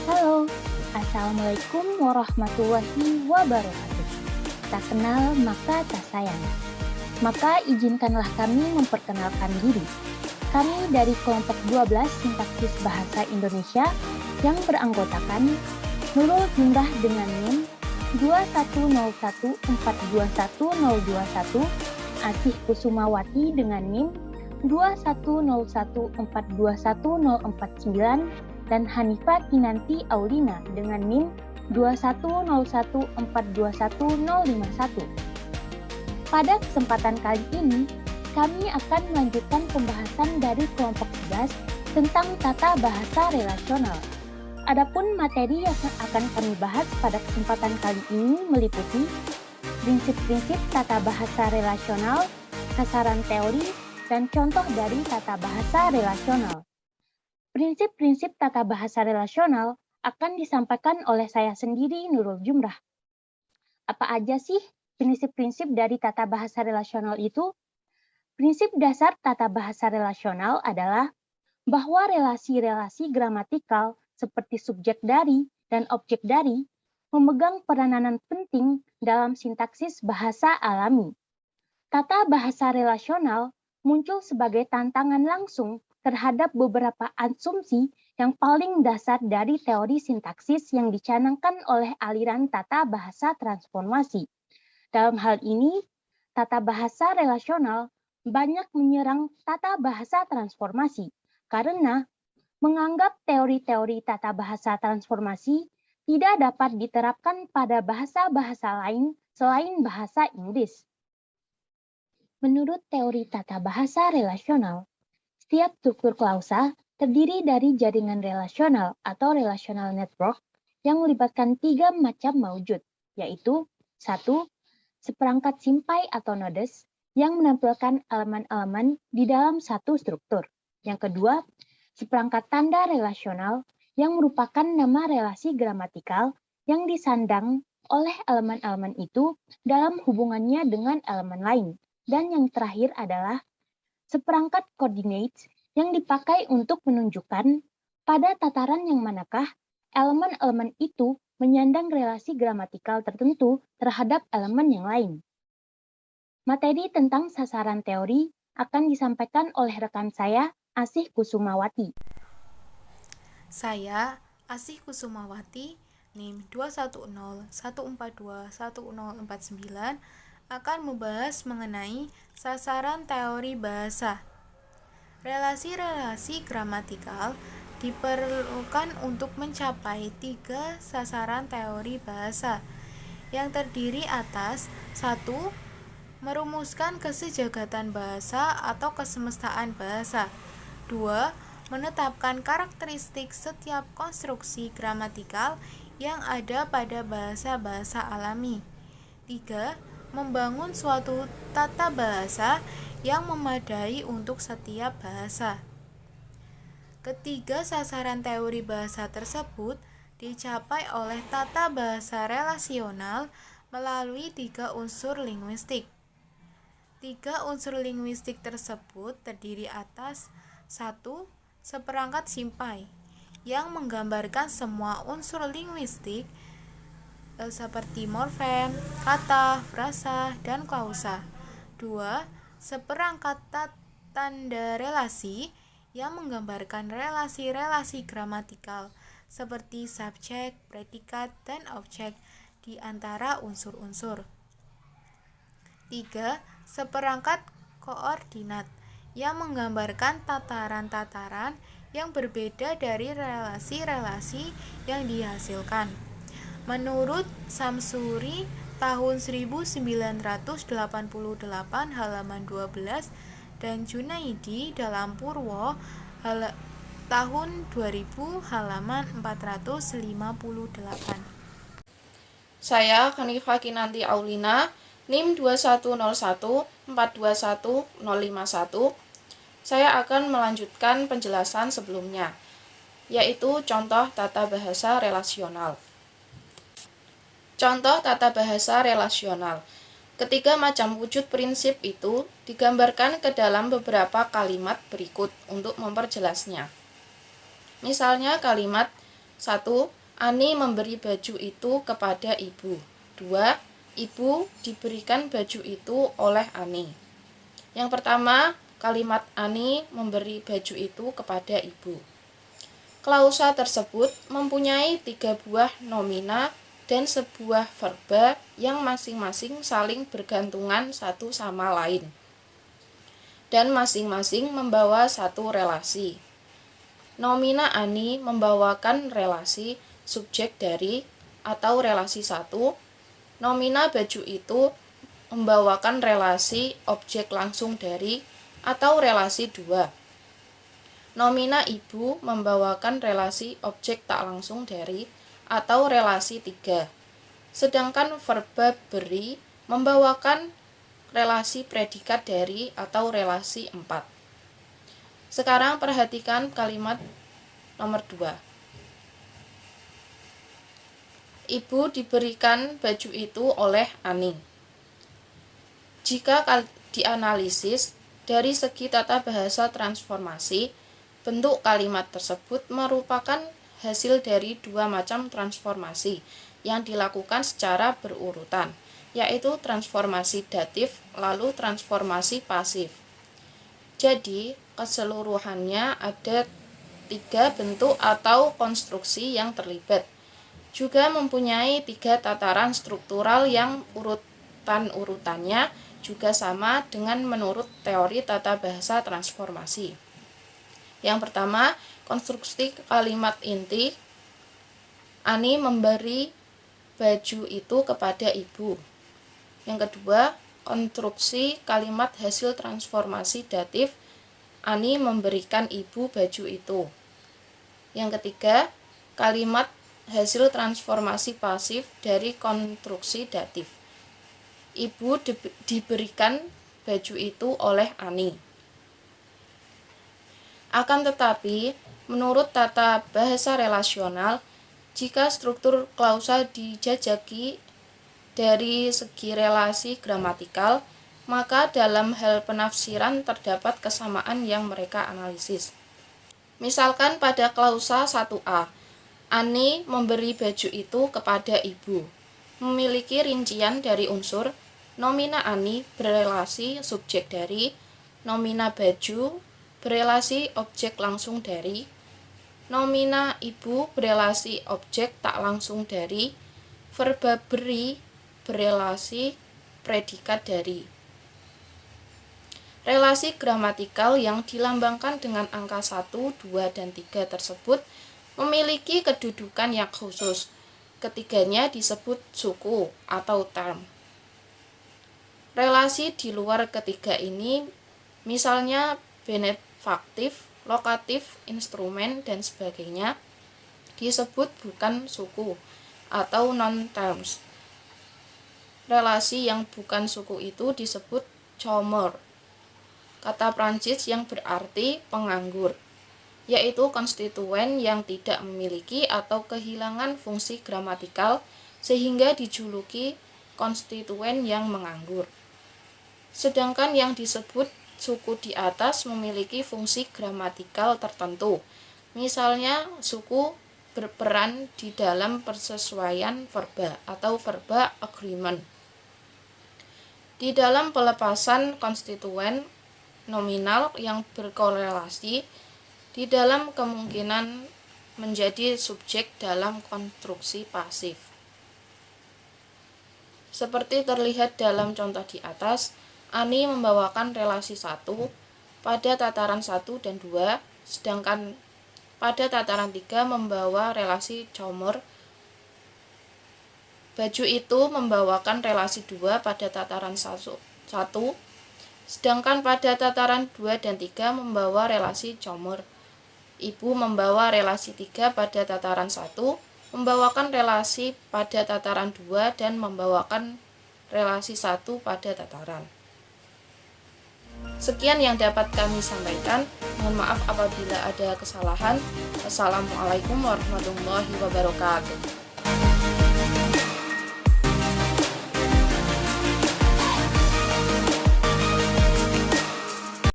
Halo, Assalamualaikum warahmatullahi wabarakatuh. Tak kenal maka tak sayang. Maka izinkanlah kami memperkenalkan diri. Kami dari kelompok 12 Sintaksis Bahasa Indonesia yang beranggotakan Nurul Jumrah dengan NIM 2101421, Asih Kusumawati dengan NIM 2101421, dan Hanifah Kinanti Aulina dengan NIM 2101421,051. Pada kesempatan kali ini, kami akan melanjutkan pembahasan dari kelompok 11 tentang tata bahasa relasional. Adapun materi yang akan kami bahas pada kesempatan kali ini meliputi prinsip-prinsip tata bahasa relasional, sasaran teori, dan contoh dari tata bahasa relasional. Prinsip-prinsip tata bahasa relasional akan disampaikan oleh saya sendiri, Nurul Jumrah. Apa aja sih prinsip-prinsip dari tata bahasa relasional itu? Prinsip dasar tata bahasa relasional adalah bahwa relasi-relasi gramatikal seperti subjek dari dan objek dari memegang peranan penting dalam sintaksis bahasa alami. Tata bahasa relasional muncul sebagai tantangan langsung terhadap beberapa asumsi yang paling dasar dari teori sintaksis yang dicanangkan oleh aliran tata bahasa transformasi. Dalam hal ini, tata bahasa relasional banyak menyerang tata bahasa transformasi karena menganggap teori-teori tata bahasa transformasi tidak dapat diterapkan pada bahasa-bahasa lain selain bahasa Inggris. Menurut teori tata bahasa relasional, setiap struktur klausa terdiri dari jaringan relasional atau relational network yang melibatkan 3 macam maujud, yaitu 1. Seperangkat simpai atau nodes yang menampilkan elemen-elemen di dalam satu struktur. Yang kedua, seperangkat tanda relasional yang merupakan nama relasi gramatikal yang disandang oleh elemen-elemen itu dalam hubungannya dengan elemen lain. Dan yang terakhir adalah seperangkat coordinates yang dipakai untuk menunjukkan pada tataran yang manakah elemen-elemen itu menyandang relasi gramatikal tertentu terhadap elemen yang lain. Materi tentang sasaran teori akan disampaikan oleh rekan saya, Asih Kusumawati. Saya, Asih Kusumawati, NIM 21014211049, akan membahas mengenai sasaran teori bahasa. Relasi-relasi gramatikal diperlukan untuk mencapai 3 sasaran teori bahasa yang terdiri atas 1. Merumuskan kesejagatan bahasa atau kesemestaan bahasa. 2. Menetapkan karakteristik setiap konstruksi gramatikal yang ada pada bahasa-bahasa alami. 3. Membangun suatu tata bahasa yang memadai untuk setiap bahasa. Ketiga sasaran teori bahasa tersebut dicapai oleh tata bahasa relasional melalui 3 unsur linguistik. 3 unsur linguistik tersebut terdiri atas 1. Seperangkat simpai yang menggambarkan semua unsur linguistik seperti morfem, kata, frasa, dan klausa. 2. Seperangkat tanda relasi yang menggambarkan relasi-relasi gramatikal seperti subjek, predikat, dan objek di antara unsur-unsur. 3. Seperangkat koordinat yang menggambarkan tataran-tataran yang berbeda dari relasi-relasi yang dihasilkan. Menurut Samsuri tahun 1988 halaman 12 dan Junaidi dalam Purwo tahun 2000 halaman 458. Saya Hanifah Kinanti Aulina, NIM 2101421,051. Saya akan melanjutkan penjelasan sebelumnya, yaitu contoh tata bahasa relasional. Contoh tata bahasa relasional. Ketiga macam wujud prinsip itu digambarkan ke dalam beberapa kalimat berikut untuk memperjelasnya. Misalnya kalimat 1. Ani memberi baju itu kepada ibu. 2. Ibu diberikan baju itu oleh Ani. Yang pertama, kalimat Ani memberi baju itu kepada ibu. Klausa tersebut mempunyai 3 buah nomina dan sebuah verba yang masing-masing saling bergantungan satu sama lain dan masing-masing membawa satu relasi. Nomina Ani membawakan relasi subjek dari atau relasi 1. Nomina baju itu membawakan relasi objek langsung dari atau relasi 2. Nomina ibu membawakan relasi objek tak langsung dari atau relasi 3. Sedangkan verba beri membawakan relasi predikat dari atau relasi 4. Sekarang perhatikan kalimat nomor 2. Ibu diberikan baju itu oleh Ani. Jika dianalisis dari segi tata bahasa transformasi, bentuk kalimat tersebut merupakan hasil dari 2 macam transformasi yang dilakukan secara berurutan, yaitu transformasi datif lalu transformasi pasif. Jadi, keseluruhannya ada 3 bentuk atau konstruksi yang terlibat. Juga mempunyai 3 tataran struktural yang urutan-urutannya juga sama dengan menurut teori tata bahasa transformasi. Yang pertama, konstruksi kalimat inti. Ani memberi baju itu kepada ibu. Yang kedua, konstruksi kalimat hasil transformasi datif. Ani memberikan ibu baju itu. Yang ketiga, kalimat hasil transformasi pasif dari konstruksi datif. Ibu diberikan baju itu oleh Ani. Akan tetapi, menurut tata bahasa relasional, jika struktur klausa dijajaki dari segi relasi gramatikal, maka dalam hal penafsiran terdapat kesamaan yang mereka analisis. Misalkan pada klausa 1a, Ani memberi baju itu kepada ibu. Memiliki rincian dari unsur nomina Ani berelasi subjek dari, nomina baju berelasi objek langsung dari, nomina ibu berelasi objek tak langsung dari, verba beri berelasi predikat dari. Relasi gramatikal yang dilambangkan dengan angka 1, 2, dan 3 tersebut memiliki kedudukan yang khusus. Ketiganya disebut suku atau term. Relasi di luar ketiga ini misalnya benefaktif, lokatif, instrumen, dan sebagainya disebut bukan suku atau non-terms. Relasi yang bukan suku itu disebut chômeur, kata Prancis yang berarti penganggur, yaitu konstituen yang tidak memiliki atau kehilangan fungsi gramatikal sehingga dijuluki konstituen yang menganggur. Sedangkan yang disebut suku di atas memiliki fungsi gramatikal tertentu. Misalnya, suku berperan di dalam persesuaian verba atau verba agreement. Di dalam pelepasan konstituen nominal yang berkorelasi, di dalam kemungkinan menjadi subjek dalam konstruksi pasif. Seperti terlihat dalam contoh di atas, Ani membawakan relasi 1 pada tataran 1 dan 2, sedangkan pada tataran 3 membawa relasi chômeur. Baju itu membawakan relasi 2 pada tataran 1, sedangkan pada tataran 2 dan 3 membawa relasi chômeur. Ibu membawa relasi 3 pada tataran 1, membawakan relasi pada tataran 2, dan membawakan relasi 1 pada tataran. Sekian yang dapat kami sampaikan. Mohon maaf apabila ada kesalahan. Wassalamualaikum warahmatullahi wabarakatuh.